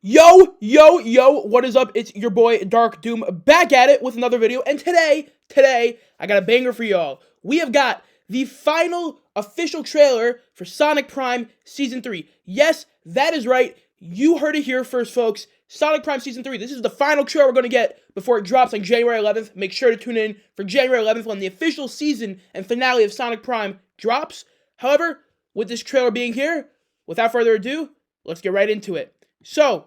Yo, what is up? It's your boy Dark Doom back at it with another video, and today, I got a banger for y'all. We have got the final official trailer for Sonic Prime Season 3. Yes, that is right. You heard it here first, folks. Sonic Prime Season 3. This is the final trailer we're going to get before it drops on January 11th. Make sure to tune in for January 11th when the official season and finale of Sonic Prime drops. However, with this trailer being here, without further ado, let's get right into it. So,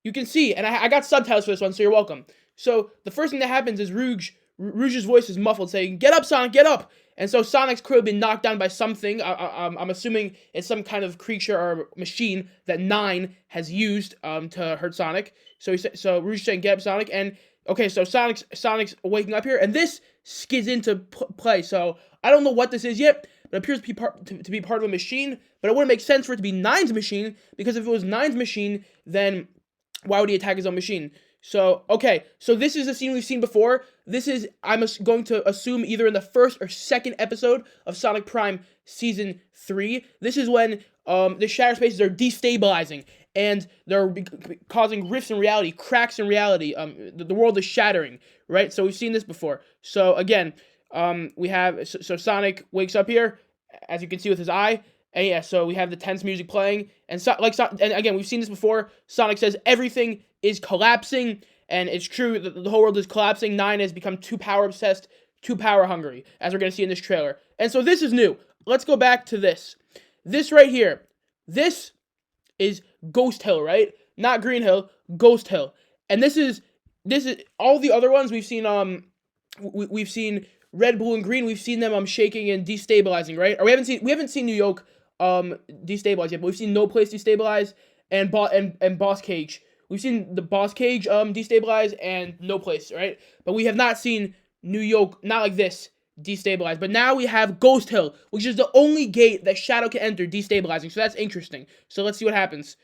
you can see, and I got subtitles for this one, so you're welcome. So, the first thing that happens is Rouge's voice is muffled, saying, "Get up, Sonic, get up!" And so Sonic's clearly been knocked down by something. I'm assuming it's some kind of creature or machine that Nine has used to hurt Sonic. So Rouge is saying, "Get up, Sonic!" And okay, so Sonic's waking up here, and this skids into play. So I don't know what this is yet, but it appears to be part of a machine. But it wouldn't make sense for it to be Nine's machine, because if it was Nine's machine, then why would he attack his own machine? So, okay, so this is a scene we've seen before. This is, I'm going to assume, either in the first or second episode of Sonic Prime Season 3. This is when the Shatter Spaces are destabilizing, and they're causing rifts in reality, cracks in reality. The world is shattering, right? So we've seen this before. So, again, we have, so Sonic wakes up here, as you can see with his eye. And yeah, so we have the tense music playing, and and again, we've seen this before. Sonic says everything is collapsing, and it's true that the whole world is collapsing. Nine has become too power obsessed, too power hungry, as we're gonna see in this trailer. And so this is new. Let's go back to this. This right here. This is Ghost Hill, right? Not Green Hill, Ghost Hill. And this is all the other ones we've seen. We've seen Red, Blue, and Green. We've seen them shaking and destabilizing, right? Or we haven't seen New York destabilize yet, but we've seen No Place destabilize and Boss Cage. We've seen the Boss Cage destabilize and No Place, right? But we have not seen New York, not like this, destabilize. But now we have Ghost Hill, which is the only gate that Shadow can enter destabilizing. So that's interesting. So let's see what happens,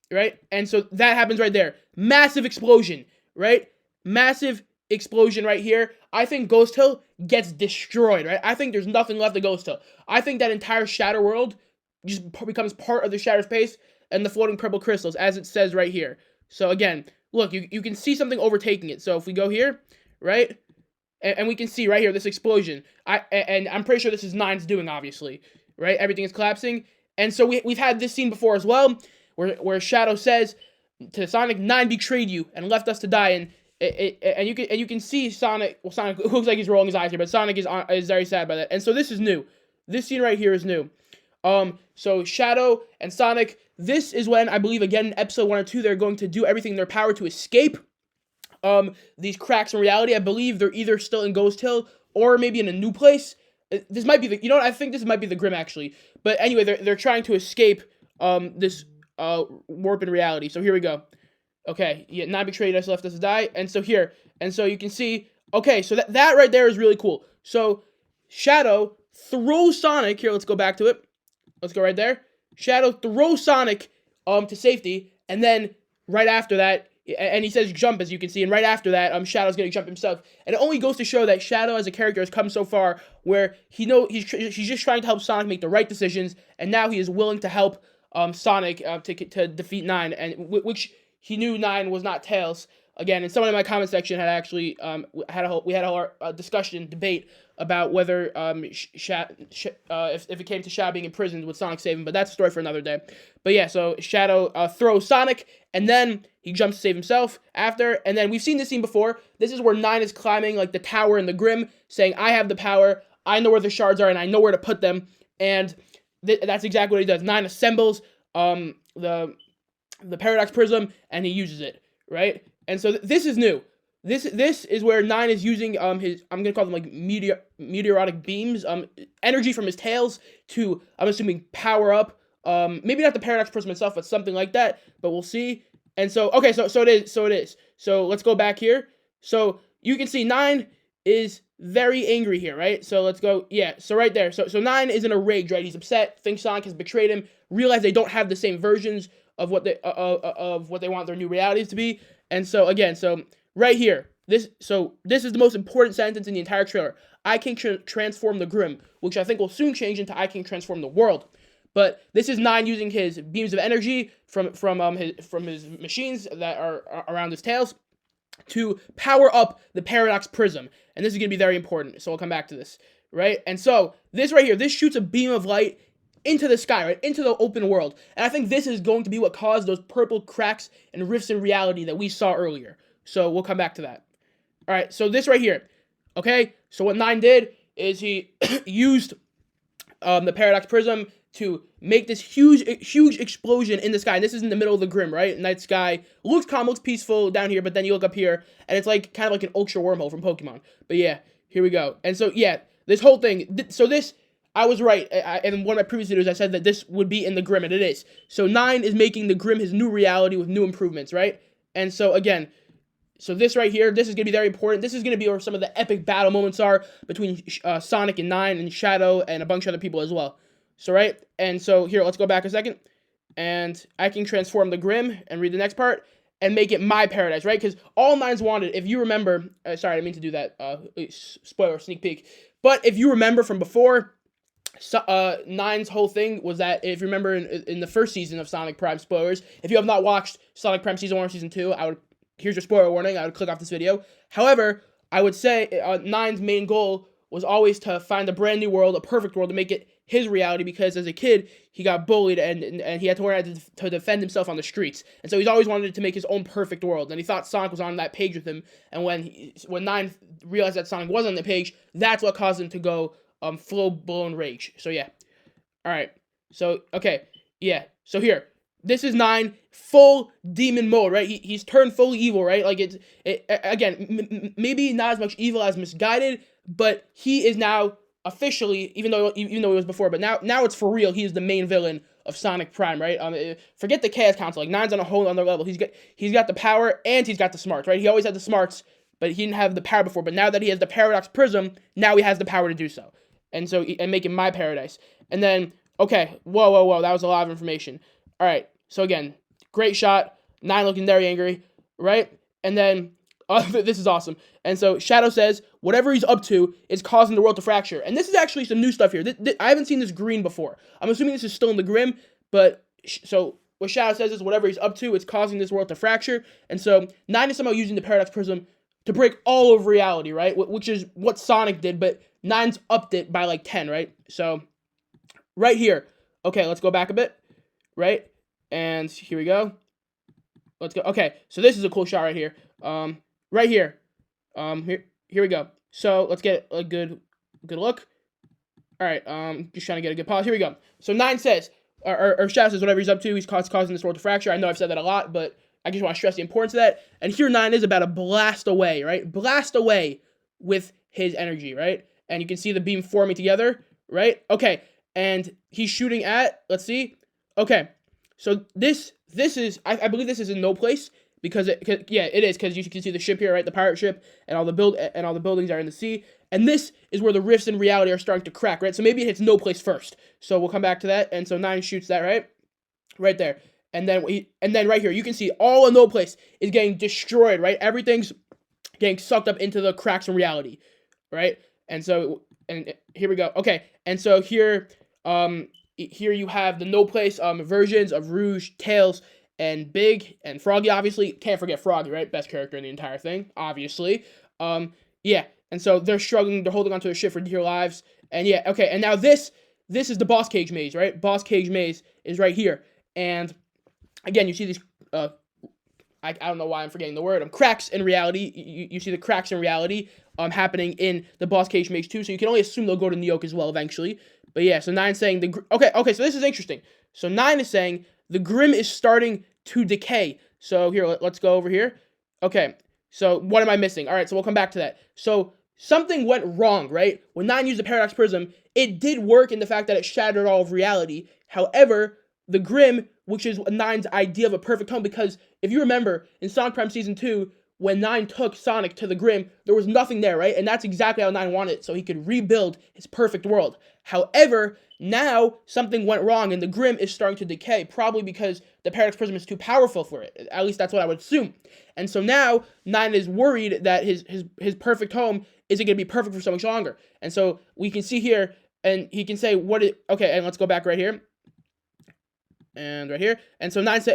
right? And so that happens right there. Massive explosion, right? Massive explosion right here. I think Ghost Hill gets destroyed, right? I think there's nothing left of Ghost Hill. I think that entire Shatter world just becomes part of the Shatter Space and the floating purple crystals, as it says right here. So again, look, you can see something overtaking it. So if we go here, right, and we can see right here this explosion. I'm pretty sure this is Nine's doing, obviously, right? Everything is collapsing, and so we've had this scene before as well, where Shadow says to Sonic, "Nine betrayed you and left us to die," and you can see Sonic. Well, Sonic looks like he's rolling his eyes here, but Sonic is very sad by that. And so this is new. This scene right here is new. So Shadow and Sonic, this is when, I believe, again, in episode 1 or 2, they're going to do everything in their power to escape, these cracks in reality. I believe they're either still in Ghost Hill, or maybe in a new place. This might be you know what, I think this might be the Grim, actually. But anyway, they're trying to escape, this, warp in reality. So here we go. Okay, yeah, Nine betrayed us, left us to die, and so here, and so you can see, okay, so that right there is really cool. So, Shadow throws Sonic, here, let's go back to it. Let's go right there. Shadow throws Sonic to safety, and then right after that, and he says jump, as you can see, and right after that, Shadow's gonna jump himself. And it only goes to show that Shadow as a character has come so far where he's just trying to help Sonic make the right decisions, and now he is willing to help Sonic to defeat Nine, and which he knew Nine was not Tails. Again, and someone in my comment section had actually we had a whole discussion, debate about whether if it came to Shadow being imprisoned, would Sonic save him? But that's a story for another day. But yeah, so Shadow throws Sonic, and then he jumps to save himself after. And then we've seen this scene before. This is where Nine is climbing like the tower in the Grim, saying, "I have the power. I know where the shards are, and I know where to put them." And that's exactly what he does. Nine assembles the Paradox Prism, and he uses it, right? And so this is new. This is where Nine is using his, I'm gonna call them like meteoric beams, energy from his tails to, I'm assuming, power up, maybe not the Paradox Prism itself, but something like that. But we'll see. And so okay, so it is. So let's go back here. So you can see Nine is very angry here, right? So let's go. Yeah. So right there. So Nine is in a rage, right? He's upset. Thinks Sonic has betrayed him. Realize they don't have the same versions of what they want their new realities to be. And so again, so right here, this is the most important sentence in the entire trailer. "I can transform the Grim," which I think will soon change into "I can transform the world." But this is Nine using his beams of energy from his machines that are around his tails to power up the Paradox Prism. And this is going to be very important, so we'll come back to this, right? And so, this right here, this shoots a beam of light into the sky, right? Into the open world. And I think this is going to be what caused those purple cracks and rifts in reality that we saw earlier. So, we'll come back to that. Alright, so this right here, okay? So, what Nine did is he used the Paradox Prism to make this huge explosion in the sky. And this is in the middle of the Grim, right? Night sky looks calm, looks peaceful down here, but then you look up here, and it's like kind of like an ultra wormhole from Pokemon. But yeah, here we go. And so yeah, this whole thing. So this, I was right. In one of my previous videos, I said that this would be in the Grim, and it is. So Nine is making the Grim his new reality with new improvements, right? And so again, so this right here, this is going to be very important. This is going to be where some of the epic battle moments are between Sonic and Nine and Shadow and a bunch of other people as well. So, right? And so, here, let's go back a second. And I can transform the Grim and read the next part and make it my paradise, right? Because all Nine's wanted, if you remember... sorry, I didn't mean to do that. Spoiler, sneak peek. But if you remember from before, Nine's whole thing was that, if you remember in the first season of Sonic Prime, spoilers, if you have not watched Sonic Prime Season 1 or Season 2, here's your spoiler warning, I would click off this video. However, I would say Nine's main goal was always to find a brand new world, a perfect world, to make it his reality, because as a kid, he got bullied and he had to learn how to defend himself on the streets. And so he's always wanted to make his own perfect world. And he thought Sonic was on that page with him. And when Nine realized that Sonic wasn't on the page, that's what caused him to go full-blown rage. So yeah. Alright. So, okay. Yeah. So here. This is Nine, full demon mode, right? He's turned fully evil, right? Like, again, maybe not as much evil as Misguided, but he is now officially, even though he was before, but now it's for real. He is the main villain of Sonic Prime, right? Forget the Chaos Council. Like, Nine's on a whole other level. He's got the power and he's got the smarts, right? He always had the smarts, but he didn't have the power before. But now that he has the Paradox Prism, now he has the power to do so, and make it my paradise. And then, okay, whoa, that was a lot of information. All right, so again, great shot. Nine looking very angry, right? And then, this is awesome. And so Shadow says, whatever he's up to is causing the world to fracture. And this is actually some new stuff here. I haven't seen this green before. I'm assuming this is still in the Grim, but, so what Shadow says is whatever he's up to is causing this world to fracture. And so Nine is somehow using the Paradox Prism to break all of reality, right? Which is what Sonic did, but Nine's upped it by like 10, right? So, right here. Okay, let's go back a bit, right? And here we go. Let's go. Okay, so this is a cool shot right here. Right here. Here we go. So let's get a good look. All right. Just trying to get a good pause. Here we go. So Nine says, or Shadow says, whatever he's up to, he's causing this world to fracture. I know I've said that a lot, but I just want to stress the importance of that. And here Nine is about to blast away, right? Blast away with his energy, right? And you can see the beam forming together, right? Okay. And he's shooting at, let's see. Okay. So this is, I believe this is in no place, because it is, because you can see the ship here, right? The pirate ship, and all the buildings are in the sea. And this is where the rifts in reality are starting to crack, right? So maybe it hits no place first. So we'll come back to that. And so Nine shoots that, right there. And then right here, you can see all in no place is getting destroyed, right? Everything's getting sucked up into the cracks in reality, right? And so, and here we go. Okay, and so here you have the no place versions of Rouge, Tails, and Big, and Froggy, obviously. Can't forget Froggy, right? Best character in the entire thing, obviously. Yeah, and so they're struggling, they're holding onto their ship for dear lives. And yeah, okay, and now this is the Boss Cage Maze, right? Boss Cage Maze is right here. And again, you see these, I don't know why I'm forgetting the word, cracks in reality. You see the cracks in reality happening in the Boss Cage Maze too, so you can only assume they'll go to New York as well eventually. But yeah, so Nine's saying okay, so this is interesting. So Nine is saying the Grim is starting to decay. So here, let's go over here. Okay, so what am I missing? All right, so we'll come back to that. So something went wrong, right? When Nine used the Paradox Prism, it did work in the fact that it shattered all of reality. However, the Grim, which is Nine's idea of a perfect home, because if you remember, in Sonic Prime Season 2, when Nine took Sonic to the Grim, there was nothing there, right? And that's exactly how Nine wanted it, so he could rebuild his perfect world. However, now something went wrong, and the Grim is starting to decay, probably because the Paradox Prism is too powerful for it. At least that's what I would assume. And so now, Nine is worried that his perfect home isn't going to be perfect for so much longer. And so we can see here, and he can say, okay, and let's go back right here. and right here. And so Nine's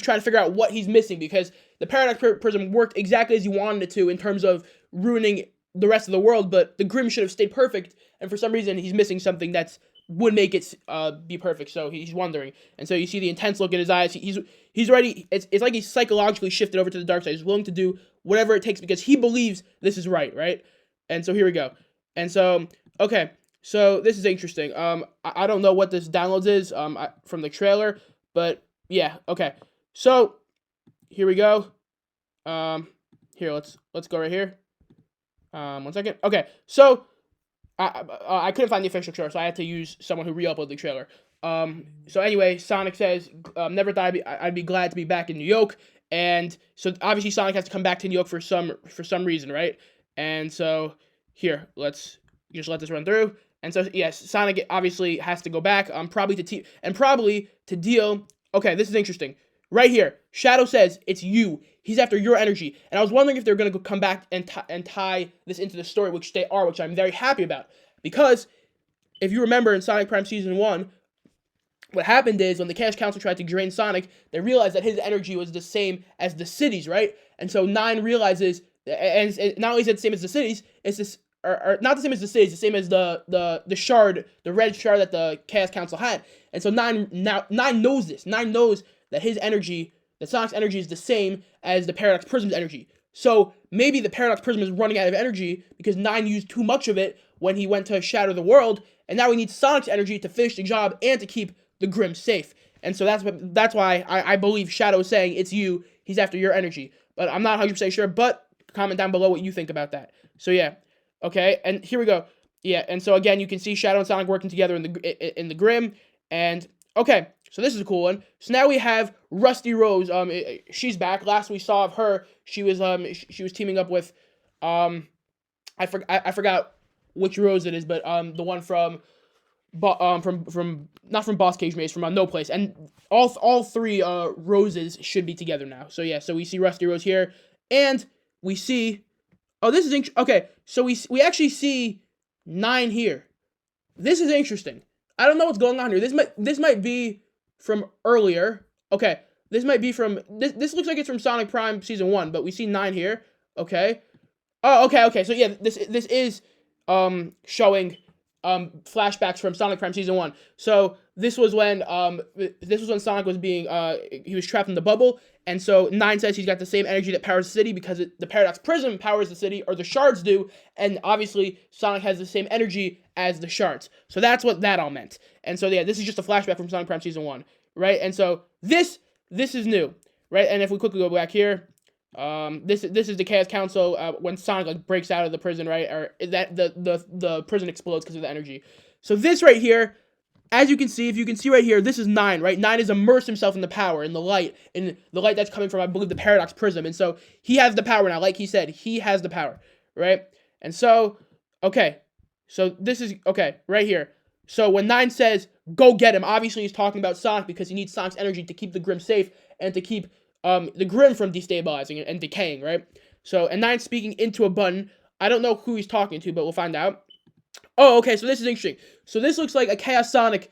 trying to figure out what he's missing because the Paradox Prism worked exactly as you wanted it to in terms of ruining the rest of the world, but the Grim should have stayed perfect, and for some reason he's missing something that's would make it be perfect. So he's wondering, and so you see the intense look in his eyes. He's ready. It's like he's psychologically shifted over to the dark side. He's willing to do whatever it takes because he believes this is right? And so here we go. And so okay, so this is interesting. I don't know what this downloads is from the trailer, but yeah, okay. So here we go. Here let's go right here. 1 second. Okay, so I couldn't find the official trailer, so I had to use someone who re-uploaded the trailer. So anyway, Sonic says, "Never thought I'd be glad to be back in New York," and so obviously Sonic has to come back to New York for some reason, right? And so here, let's just let this run through. And so yes, Sonic obviously has to go back, probably to deal. Okay, this is interesting. Right here, Shadow says it's you. He's after your energy, and I was wondering if they're gonna come back and tie this into the story, which they are, which I'm very happy about. Because if you remember in Sonic Prime Season 1, what happened is when the Chaos Council tried to drain Sonic, they realized that his energy was the same as the cities, right? And so Nine realizes, and not only is it the same as the cities, it's this, or not the same as the cities, the same as the shard, the red shard that the Chaos Council had. And so Nine knows this. Nine knows that his energy, that Sonic's energy is the same as the Paradox Prism's energy. So maybe the Paradox Prism is running out of energy because Nine used too much of it when he went to shatter the world, and now we need Sonic's energy to finish the job and to keep the Grim safe. And so that's why I believe Shadow is saying it's you. He's after your energy. But I'm not 100% sure. But comment down below what you think about that. So yeah, okay. And here we go. Yeah. And so again, you can see Shadow and Sonic working together in the Grim. And okay, so this is a cool one. So now we have Rusty Rose. She's back. Last we saw of her, she was teaming up with I forgot which Rose it is, but the one from not from Boss Cage Maze, from No Place, and all three Roses should be together now. So yeah, so we see Rusty Rose here, and we see, oh, this is okay. So we actually see Nine here. This is interesting. I don't know what's going on here. This might be from earlier. Okay, this might be from this looks like it's from Sonic Prime Season 1, but we see Nine here. Okay. Oh, okay. So yeah, this is showing flashbacks from Sonic Prime Season 1. So this was when Sonic was being he was trapped in the bubble, and so Nine says he's got the same energy that powers the city because the Paradox Prism powers the city, or the shards do, and obviously Sonic has the same energy as the shards. So that's what that all meant. And so yeah, this is just a flashback from Sonic Prime Season 1, right? And so this is new, right? And if we quickly go back here, this is the Chaos Council when Sonic breaks out of the prison, right? Or that the prison explodes because of the energy. So this right here, as you can see, if you can see right here, this is Nine, right? Nine has immersed himself in the power, in the light that's coming from, I believe, the Paradox Prism, and so he has the power now. Like he said, he has the power, right? And so, okay, so this is okay right here. So when Nine says go get him, obviously he's talking about Sonic because he needs Sonic's energy to keep the Grim safe and to keep the Grim from destabilizing and decaying, right? So, and Nine's speaking into a button. I don't know who he's talking to, but we'll find out. Oh, okay, so this is interesting. So this looks like a Chaos Sonic,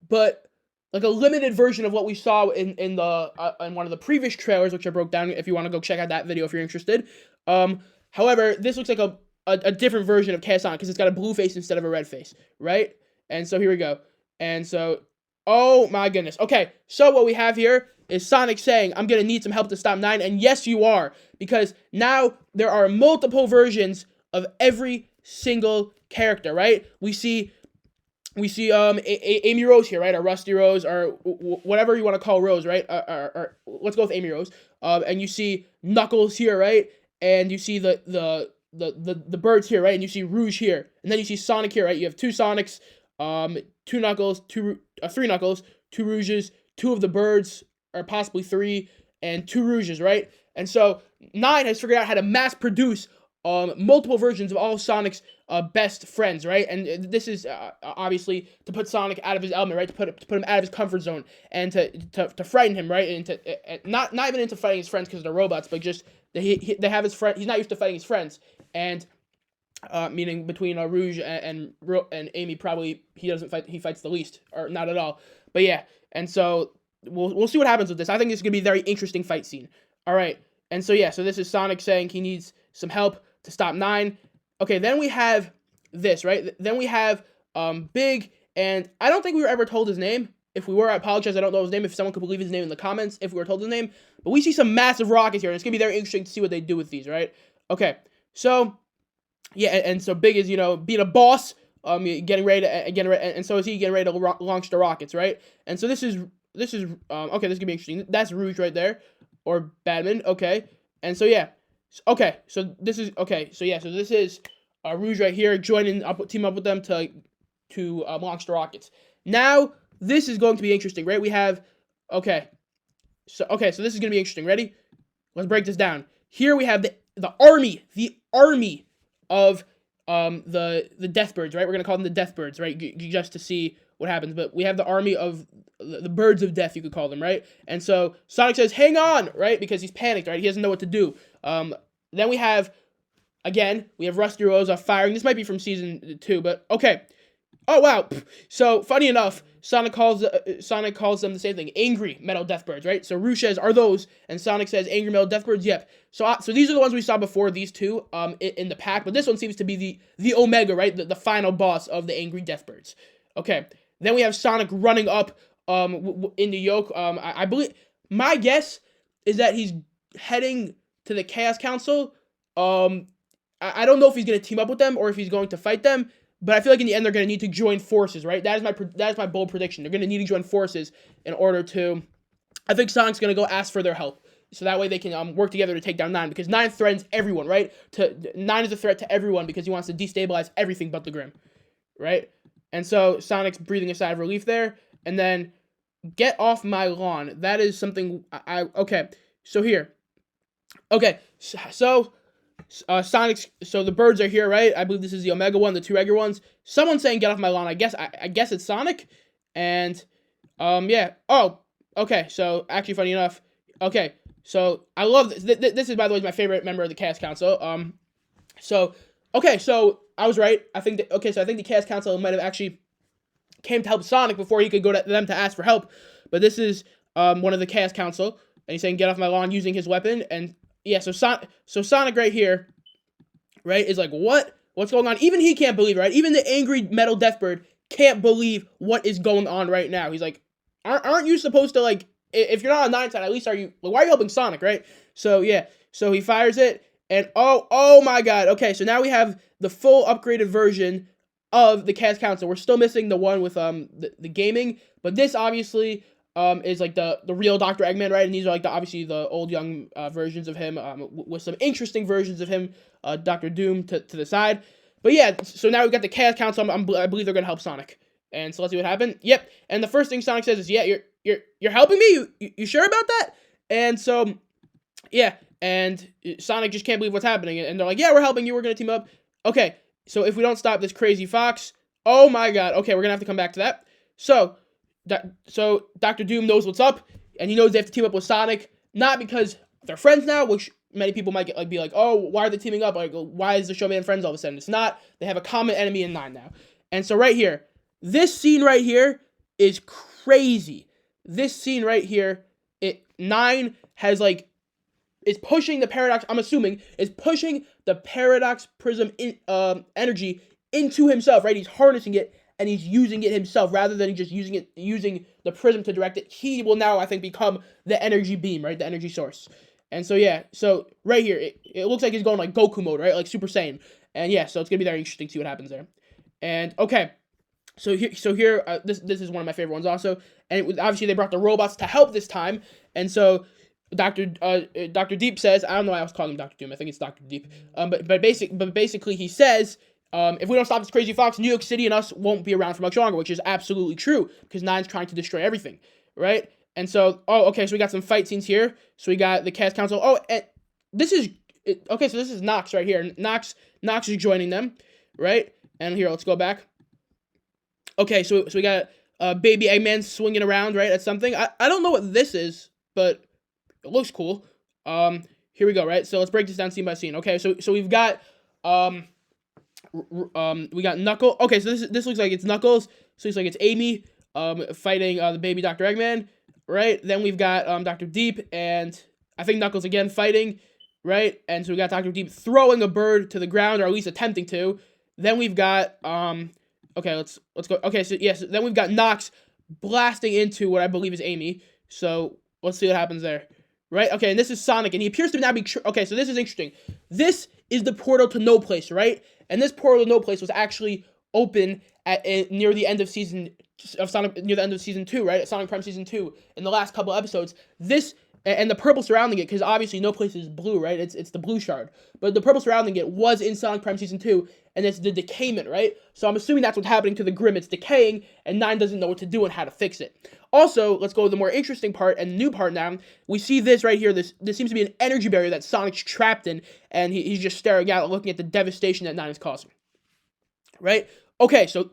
but like a limited version of what we saw in one of the previous trailers, which I broke down. If you want to go check out that video if you're interested. However, this looks like a different version of Chaos Sonic because it's got a blue face instead of a red face, right? And so here we go. And so, oh my goodness. Okay, so what we have here is Sonic saying, I'm going to need some help to stop Nine, and yes, you are, because now there are multiple versions of every single character, right? We see Amy Rose here, right, or Rusty Rose, or whatever you want to call Rose, right, or let's go with Amy Rose, and you see Knuckles here, right, and you see the birds here, right, and you see Rouge here, and then you see Sonic here, right, you have two Sonics, two Knuckles, three Knuckles, two Rouges, two of the birds, or possibly three, and two Rouges, right? And so Nine has figured out how to mass produce multiple versions of all Sonic's best friends, right? And this is obviously to put Sonic out of his element, right? To put him out of his comfort zone and to frighten him, right? And to not even into fighting his friends because they're robots, but just they have his friend. He's not used to fighting his friends, and meaning between Rouge and Amy, probably he doesn't fight. He fights the least, or not at all. But yeah, and so we'll see what happens with this. I think this is gonna be a very interesting fight scene. All right, and so yeah, so this is Sonic saying he needs some help to stop Nine. Okay, then we have this, right? Then we have Big, and I don't think we were ever told his name. If we were, I apologize. I don't know his name. If someone could believe his name in the comments, if we were told his name. But we see some massive rockets here, and it's gonna be very interesting to see what they do with these, right? Okay, so yeah, and so Big is, being a boss, getting ready and so is he getting ready to launch the rockets, right? And so this is okay. This is gonna be interesting. That's Rouge right there, or Badman. Okay, and so yeah, okay. So this is okay. So yeah, so this is Rouge right here joining up, team up with them to launch the rockets. Now this is going to be interesting, right? We have okay. So this is gonna be interesting. Ready? Let's break this down. Here we have the army of the Deathbirds, right? We're gonna call them the Deathbirds, right? Just to see what happens. But we have the army of the Birds of Death, you could call them, right? And so Sonic says, "Hang on," right? Because he's panicked, right? He doesn't know what to do. Then we have Rusty Rosa firing. This might be from season 2, but okay. Oh wow! So funny enough, Sonic calls them the same thing, angry metal deathbirds, right? So Rouge says, "Are those?" And Sonic says, "Angry metal deathbirds." Yep. So these are the ones we saw before, these two in the pack, but this one seems to be the Omega, right? The final boss of the angry deathbirds. Okay. Then we have Sonic running up in the yoke. I believe my guess is that he's heading to the Chaos Council. I don't know if he's gonna team up with them or if he's going to fight them. But I feel like in the end, they're going to need to join forces, right? That is my bold prediction. They're going to need to join forces in order to... I think Sonic's going to go ask for their help. So that way they can work together to take down Nine. Because Nine threatens everyone, right? Nine is a threat to everyone because he wants to destabilize everything but the Grim. Right? And so Sonic's breathing a sigh of relief there. And then, get off my lawn. That is something... Okay, so here. Okay, so... Sonic's, so the birds are here, right? I believe this is the Omega one, the two regular ones. Someone's saying get off my lawn. I guess it's Sonic. And yeah. Oh, okay. So actually, funny enough, okay. So I love this. This is, by the way, my favorite member of the Chaos Council. So okay. So I was right. I think the Chaos Council might have actually came to help Sonic before he could go to them to ask for help. But this is one of the Chaos Council, and he's saying get off my lawn using his weapon. And yeah, so Sonic right here, right, is like, what's going on? Even he can't believe it, right? Even the angry metal Deathbird can't believe what is going on right now. He's like, aren't you supposed to, like, if you're not on Nine's side, at least why are you helping Sonic, right? So yeah, so he fires it, and oh my god, okay, so now we have the full upgraded version of the Chaos Council. We're still missing the one with the gaming, but this obviously is like the real Dr. Eggman, right? And these are like obviously the old young versions of him with some interesting versions of him, Dr. Doom to the side. But yeah, so now we've got the Chaos Council. I believe they're gonna help Sonic, and so let's see what happened. Yep, and the first thing Sonic says is, "Yeah, you're helping me. You sure about that?" And so yeah, and Sonic just can't believe what's happening, and they're like, "Yeah, we're helping you. We're gonna team up." Okay, so if we don't stop this crazy fox, oh my god. Okay, we're gonna have to come back to that. So Dr. Doom knows what's up, and he knows they have to team up with Sonic, not because they're friends now, which many people might be like, oh, why are they teaming up? Like, why is the Showman friends all of a sudden? It's not. They have a common enemy in Nine now. And so right here, this scene right here is crazy. This scene right here, Nine has is pushing the Paradox, I'm assuming, is pushing the Paradox Prism energy into himself, right? He's harnessing it, and he's using it himself rather than just using the prism to direct it. He will now, I think, become the energy beam, right? The energy source. And so yeah, so right here, it looks like he's going like Goku mode, right? Like Super Saiyan. And yeah, so it's gonna be very interesting to see what happens there. And okay, so here, this is one of my favorite ones also. And obviously they brought the robots to help this time. And so Dr. Deep says, I don't know why I was calling him Dr. Doom. I think it's Dr. Deep. But basically he says, if we don't stop this crazy fox, New York City and us won't be around for much longer, which is absolutely true, because Nine's trying to destroy everything, right? And so, okay, so we got some fight scenes here. So we got the Chaos Council. Oh, and this is, okay, so this is Nox right here. Nox is joining them, right? And here, let's go back. Okay, so we got Baby Eggman swinging around, right, at something. I don't know what this is, but it looks cool. Here we go, right? So let's break this down scene by scene. Okay, so we've got, we got Knuckles. Okay, so this looks like it's Knuckles. So it's like it's Amy fighting the baby Dr. Eggman. right? Then we've got Dr. Deep and I think Knuckles again fighting, right? And so we got Dr. Deep throwing a bird to the ground, or at least attempting to. Then we've got okay, let's go. Okay, so yes, then we've got Nox blasting into what I believe is Amy. So let's see what happens there. Right? Okay, and this is Sonic, and he appears to now be okay, so this is interesting. This is the portal to No Place, right? And this portal to No Place was actually open near the end of season of Sonic, near the end of season 2, right? At Sonic Prime season 2, in the last couple episodes. This and the purple surrounding it, because obviously No Place is blue, right? It's the blue shard. But the purple surrounding it was in Sonic Prime season 2, and it's the decayment, right? So I'm assuming that's what's happening to the Grim. It's decaying, and Nine doesn't know what to do and how to fix it. Also, let's go to the more interesting part and the new part now. We see this right here. This seems to be an energy barrier that Sonic's trapped in, and he's just staring out, looking at the devastation that Nine is causing. Right? Okay, so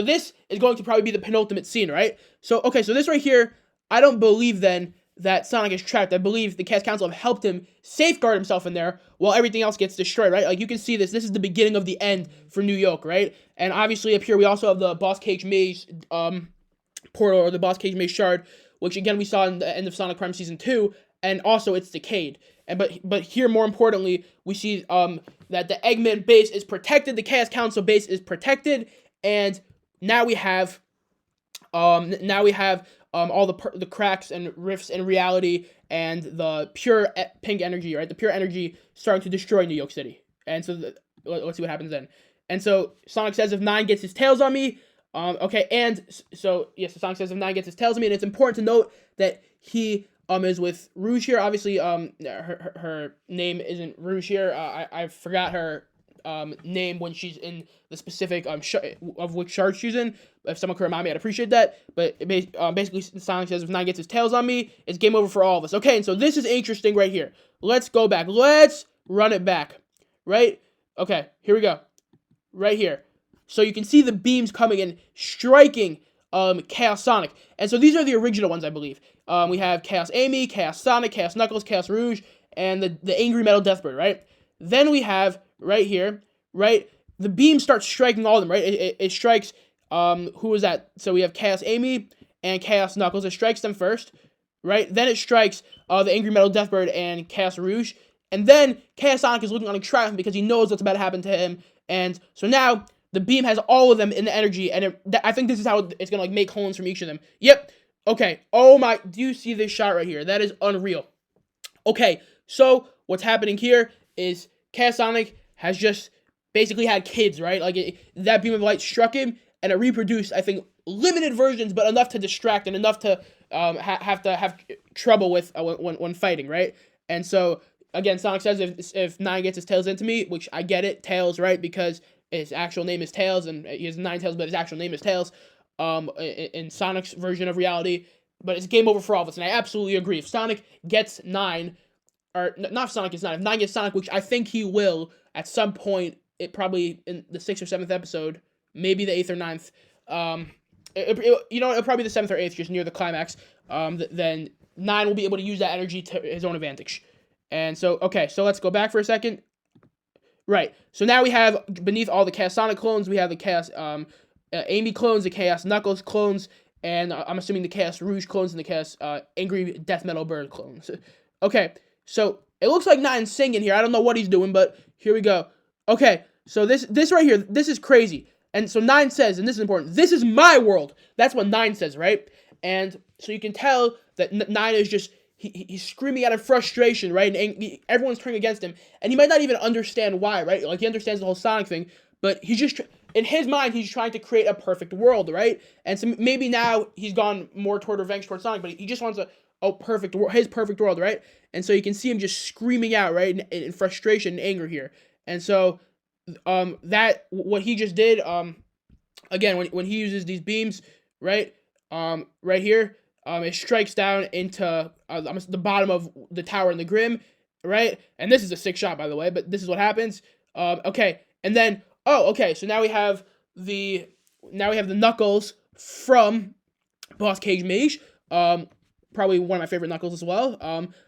this is going to probably be the penultimate scene, right? So this right here, I don't believe then that Sonic is trapped. I believe the Chaos Council have helped him safeguard himself in there while everything else gets destroyed, right? Like, you can see this. This is the beginning of the end for New York, right? And obviously up here we also have the Boss Cage Maze portal, or the Boss Cage Maze shard, which again we saw in the end of Sonic Prime season 2, and also it's decayed. And but here, more importantly, we see that the Eggman base is protected, the Chaos Council base is protected, and now we have all the cracks and rifts in reality and the pure pink energy, right? The pure energy starting to destroy New York City. And so let's see what happens then. And so Sonic says, if Nine gets his tails on me, okay, and so yes, Sonic says if Nine gets his tails on me, and it's important to note that he is with Rouge here. Obviously, her name isn't Rouge here. I forgot her name when she's in the specific of which shard she's in. If someone could remind me, I'd appreciate that. But basically, Sonic says if Nine gets his tails on me, it's game over for all of us. Okay, and so this is interesting right here. Let's go back. Let's run it back. Right? Okay, here we go. Right here. So you can see the beams coming and striking Chaos Sonic. And so these are the original ones, I believe. We have Chaos Amy, Chaos Sonic, Chaos Knuckles, Chaos Rouge, and the Angry Metal Deathbird, right? Then we have, right here, right, the beam starts striking all of them, right? It strikes, who was that? So we have Chaos Amy and Chaos Knuckles. It strikes them first, right? Then it strikes the Angry Metal Deathbird and Chaos Rouge. And then Chaos Sonic is looking on a triumph because he knows what's about to happen to him. And so now the beam has all of them in the energy, and I think this is how it's gonna like make holes from each of them. Yep. Okay. Oh my! Do you see this shot right here? That is unreal. Okay. So what's happening here is Chaos Sonic has just basically had kids, right? Like that beam of light struck him, and it reproduced, I think, limited versions, but enough to distract and enough to have trouble with when fighting, right? And so again, Sonic says if Nine gets his tails into me, which I get it, tails, right? Because his actual name is Tails, and he has 9 tails, but his actual name is Tails, in Sonic's version of reality. But it's game over for all of us, and I absolutely agree. If Sonic gets 9, or not if Sonic gets 9, if 9 gets Sonic, which I think he will at some point, it probably in the 6th or 7th episode, maybe the 8th or 9th, it'll probably be the 7th or 8th, just near the climax, then 9 will be able to use that energy to his own advantage. And so, okay, so let's go back for a second. Right, so now we have, beneath all the Chaos Sonic clones, we have the Chaos Amy clones, the Chaos Knuckles clones, and I'm assuming the Chaos Rouge clones and the Chaos Angry Death Metal Bird clones. Okay, so it looks like Nine's singing here. I don't know what he's doing, but here we go. Okay, so this right here, this is crazy. And so Nine says, and this is important, this is my world. That's what Nine says, right? And so you can tell that Nine is just, he's screaming out of frustration, right? And everyone's turning against him. And he might not even understand why, right? Like, he understands the whole Sonic thing, but he's just, in his mind, he's trying to create a perfect world, right? And so maybe now he's gone more toward revenge towards Sonic, but he just wants his perfect world, right? And so you can see him just screaming out, right? In frustration and anger here. And so, what he just did, again, when he uses these beams, right? Right here, it strikes down into the bottom of the tower in the Grim, right? And this is a sick shot, by the way, but this is what happens. Okay, and then, okay, so now we have the Knuckles from Boss Cage Mage, probably one of my favorite Knuckles as well.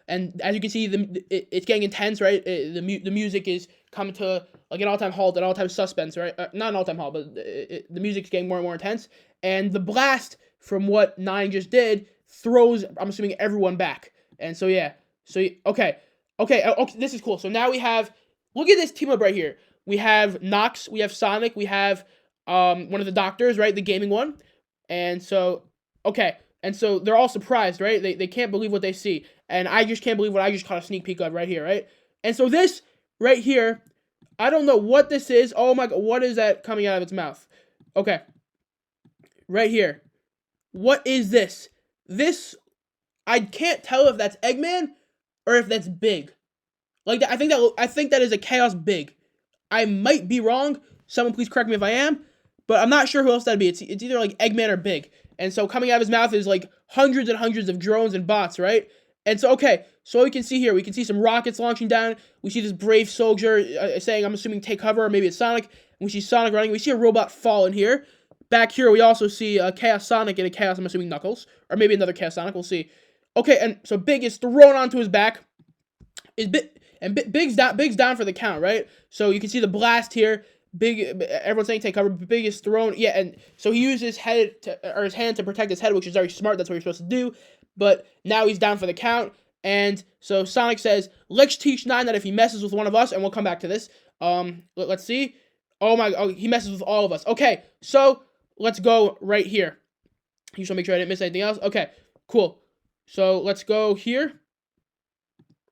And as you can see, it's getting intense, right? The music is coming to like an all-time halt, an all-time suspense, right? Not an all-time halt, but the music's getting more and more intense. And the blast from what Nine just did, throws, I'm assuming, everyone back. And so, yeah. So, okay. Okay, this is cool. So now we have, look at this team up right here. We have Nox, we have Sonic, we have one of the doctors, right? The gaming one. And so, okay. And so they're all surprised, right? They can't believe what they see. And I just can't believe what I just caught a sneak peek of right here, right? And so this right here, I don't know what this is. Oh my god, what is that coming out of its mouth? Okay. Right here. What is this? This, I can't tell if that's Eggman or if that's Big. Like, I think that is a Chaos Big. I might be wrong. Someone please correct me if I am. But I'm not sure who else that'd be. It's either like Eggman or Big. And so coming out of his mouth is like hundreds and hundreds of drones and bots, right? And so, okay, so what we can see here, we can see some rockets launching down. We see this brave soldier saying, I'm assuming, take cover, or maybe it's Sonic. And we see Sonic running. We see a robot fall in here. Back here, we also see Chaos Sonic and a Chaos, I'm assuming, Knuckles. Or maybe another Chaos Sonic, we'll see. Okay, and so Big is thrown onto his back. Big's down for the count, right? So you can see the blast here. Big, everyone's saying take cover. Big is thrown, yeah, and so he used his hand to protect his head, which is very smart. That's what you're supposed to do. But now he's down for the count, and so Sonic says, "Let's teach Nine that if he messes with one of us," and we'll come back to this. Let's see. Oh, he messes with all of us. Okay, so let's go right here. You just want to make sure I didn't miss anything else. Okay, cool. So let's go here.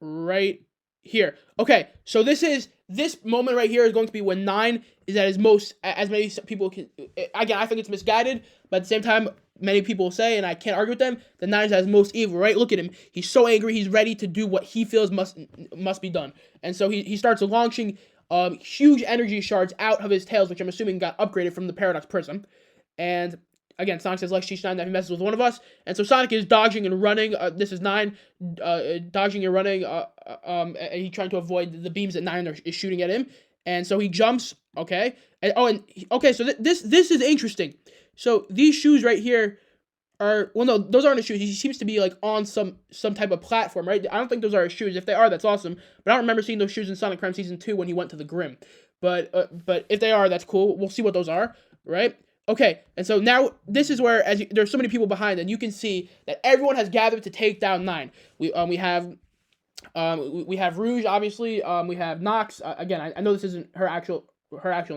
Right here. Okay, so this moment right here is going to be when Nine is at his most, as many people can, again, I think it's misguided, but at the same time, many people say, and I can't argue with them, that Nine is at his most evil, right? Look at him. He's so angry, he's ready to do what he feels must be done. And so he starts launching huge energy shards out of his tails, which I'm assuming got upgraded from the Paradox Prism. And again, Sonic says, let's teach Nine that he messes with one of us. And so Sonic is dodging and running. This is Nine dodging and running. And he's trying to avoid the beams that Nine is shooting at him. And so he jumps. Okay. Okay. So this is interesting. So these shoes right here are, well, no, those aren't his shoes. He seems to be like on some type of platform, right? I don't think those are his shoes. If they are, that's awesome. But I don't remember seeing those shoes in Sonic Prime Season 2 when he went to the Grim. But if they are, that's cool. We'll see what those are, right? Okay, and so now this is where, there's so many people behind, and you can see that everyone has gathered to take down Nine. We have Rouge, obviously. We have Nox. Again, I know this isn't her actual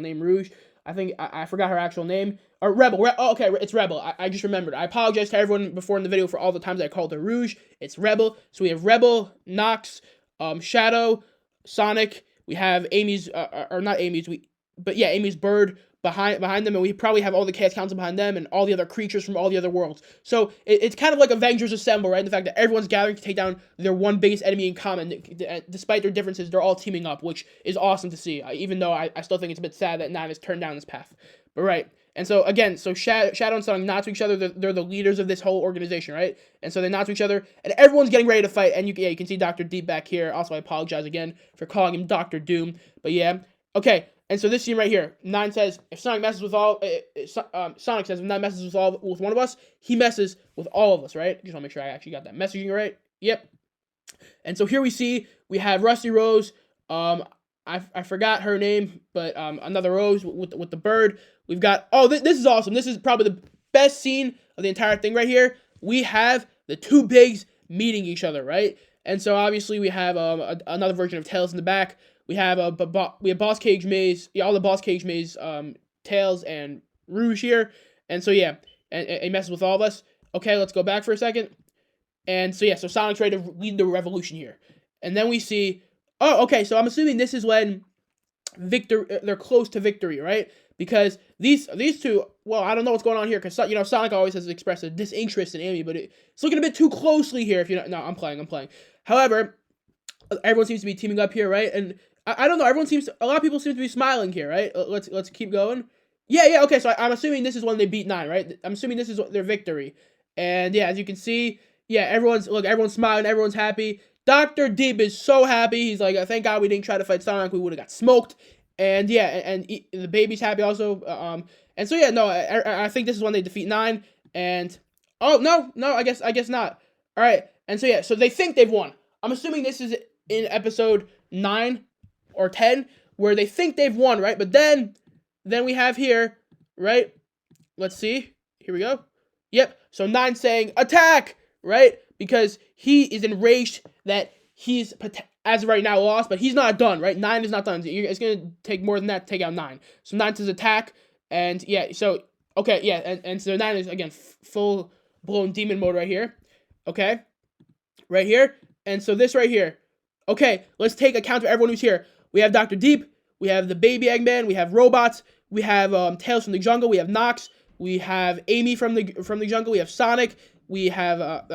name, Rouge. I think I forgot her actual name. Or Rebel. Oh, okay, it's Rebel. I just remembered. I apologize to everyone before in the video for all the times I called her Rouge. It's Rebel. So we have Rebel, Nox, Shadow, Sonic. We have Amy's, or not Amy's. Amy's bird behind them, and we probably have all the Chaos Council behind them and all the other creatures from all the other worlds. So it's kind of like Avengers Assemble, right? The fact that everyone's gathering to take down their one biggest enemy in common. Despite their differences, they're all teaming up, which is awesome to see, even though I still think it's a bit sad that Nine has turned down this path. But right. And so, again, Shadow and Sonic nod to each other. They're the leaders of this whole organization, right? And so they nod to each other, and everyone's getting ready to fight. And you can see Dr. Deep back here. Also, I apologize again for calling him Dr. Doom. But yeah. Okay. And so this scene right here, Nine says, if Sonic messes with Sonic says, if Nine messes with one of us, he messes with all of us, right? Just want to make sure I actually got that messaging right. Yep. And so here we have Rusty Rose. I forgot her name, but another Rose with the bird. We've got, this is awesome. This is probably the best scene of the entire thing right here. We have the two bigs meeting each other, right? And so obviously we have another version of Tails in the back. We have Boss Cage Maze, all the Boss Cage Maze, Tails and Rouge here, and so yeah, and it messes with all of us. Okay, let's go back for a second, and so yeah, so Sonic's ready to lead the revolution here, and then we see, okay, so I'm assuming this is when they're close to victory, right? Because these two, well, I don't know what's going on here, because Sonic always has expressed a disinterest in Amy, but it's looking a bit too closely here. If you know, no, I'm playing. However, everyone seems to be teaming up here, right? And I don't know. A lot of people seem to be smiling here, right? Let's keep going. Yeah. Okay, so I'm assuming this is when they beat Nine, right? I'm assuming this is their victory. And yeah, as you can see, yeah, everyone's smiling, everyone's happy. Dr. Deep is so happy. He's like, thank God we didn't try to fight Sonic. We would have got smoked. And yeah, and the baby's happy also. And so yeah, no, I think this is when they defeat Nine. And no, I guess not. All right. And so yeah, so they think they've won. I'm assuming this is in episode 9 or 10, where they think they've won, right? But then we have here, right? Let's see. Here we go. Yep. So Nine saying, attack! right? Because he is enraged that he's, as of right now, lost, but he's not done, right? 9 is not done. It's going to take more than that to take out 9. So 9's his attack, and yeah, so, okay, yeah, and so 9 is, again, full-blown demon mode right here, okay? Right here, and so this right here. Okay, let's take account of everyone who's here. We have Dr. Deep, we have the Baby Eggman, we have Robots, we have Tales from the Jungle, we have Nox, we have Amy from the jungle, we have Sonic, we have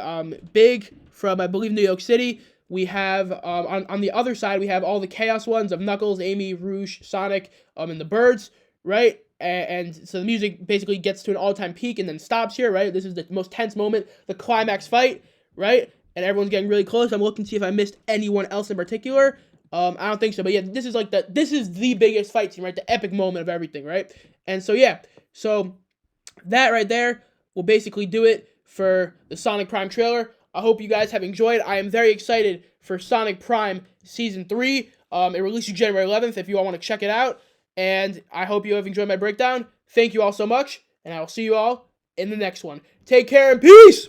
Big from, I believe, New York City. We have on the other side, we have all the Chaos ones of Knuckles, Amy, Rouge, Sonic, and the Birds, right? And so the music basically gets to an all-time peak and then stops here, right? This is the most tense moment, the climax fight, right? And everyone's getting really close. I'm looking to see if I missed anyone else in particular. I don't think so, but yeah, this is the biggest fight scene, right? The epic moment of everything, right? And so yeah, so that right there will basically do it for the Sonic Prime trailer. I hope you guys have enjoyed. I am very excited for Sonic Prime Season 3. It releases January 11th if you all want to check it out. And I hope you have enjoyed my breakdown. Thank you all so much, and I will see you all in the next one. Take care and peace!